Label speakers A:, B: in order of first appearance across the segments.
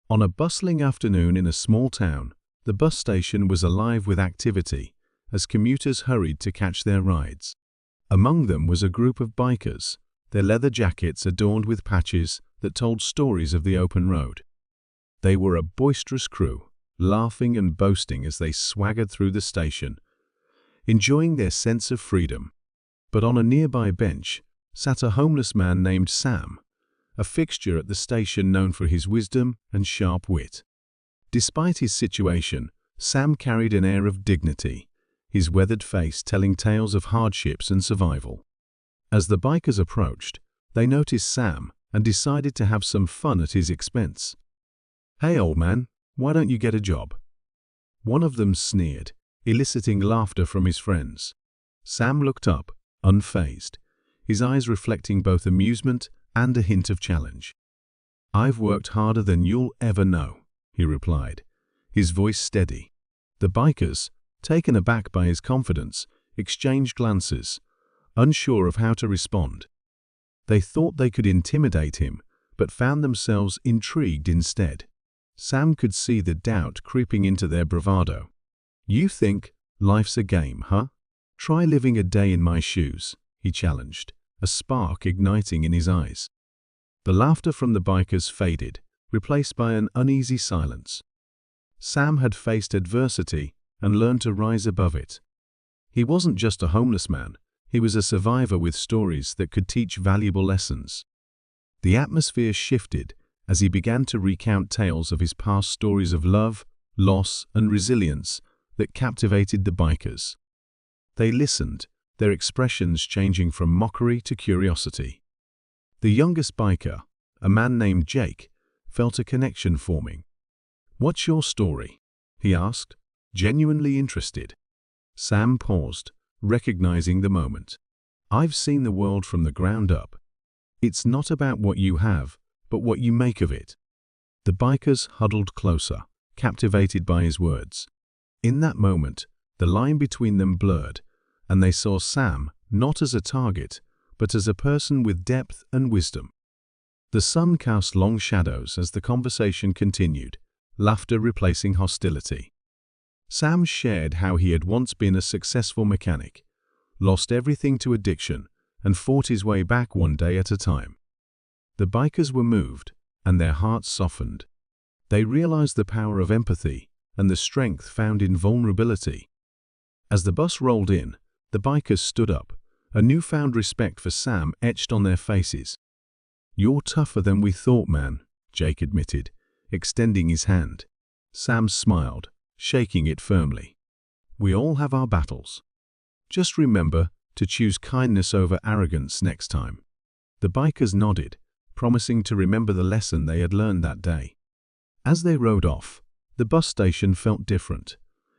A: On a bustling afternoon in a small town, the bus station was alive with activity as commuters hurried to catch their rides. Among them was a group of bikers, their leather jackets adorned with patches that told stories of the open road. They were a boisterous crew, laughing and boasting as they swaggered through the station, enjoying their sense of freedom. But on a nearby bench sat a homeless man named Sam, a fixture at the station known for his wisdom and sharp wit. Despite his situation, Sam carried an air of dignity, his weathered face telling tales of hardships and survival. As the bikers approached, they noticed Sam and decided to have some fun at his expense. "Hey, old man, why don't you get a job?" One of them sneered, eliciting laughter from his friends. Sam looked up, unfazed, his eyes reflecting both amusement and a hint of challenge. "I've worked harder than you'll ever know," he replied, his voice steady. The bikers, taken aback by his confidence, exchanged glances, unsure of how to respond. They thought they could intimidate him, but found themselves intrigued instead. Sam could see the doubt creeping into their bravado. "You think life's a game, huh? Try living a day in my shoes," he challenged, a spark igniting in his eyes. The laughter from the bikers faded, replaced by an uneasy silence. Sam had faced adversity and learned to rise above it. He wasn't just a homeless man, he was a survivor with stories that could teach valuable lessons. The atmosphere shifted as he began to recount tales of his past, stories of love, loss, and resilience that captivated the bikers. They listened, their expressions changing from mockery to curiosity. The youngest biker, a man named Jake, felt a connection forming. "What's your story?" he asked, genuinely interested. Sam paused, recognizing the moment. "I've seen the world from the ground up. It's not about what you have, but what you make of it." The bikers huddled closer, captivated by his words. In that moment, the line between them blurred, and they saw Sam not as a target, but as a person with depth and wisdom. The sun cast long shadows as the conversation continued, laughter replacing hostility. Sam shared how he had once been a successful mechanic, lost everything to addiction, and fought his way back one day at a time. The bikers were moved, and their hearts softened. They realized the power of empathy and the strength found in vulnerability. As the bus rolled in, the bikers stood up, a newfound respect for Sam etched on their faces. "You're tougher than we thought, man," Jake admitted, extending his hand. Sam smiled, shaking it firmly. "We all have our battles. Just remember to choose kindness over arrogance next time." The bikers nodded, promising to remember the lesson they had learned that day. As they rode off, the bus station felt different.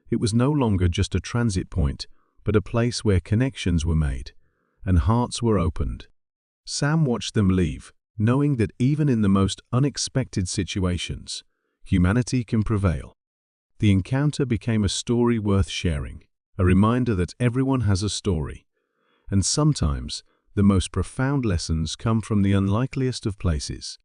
A: It was no longer just a transit point, but a place where connections were made and hearts were opened. Sam watched them leave, knowing that even in the most unexpected situations, humanity can prevail. The encounter became a story worth sharing, a reminder that everyone has a story, and sometimes the most profound lessons come from the unlikeliest of places.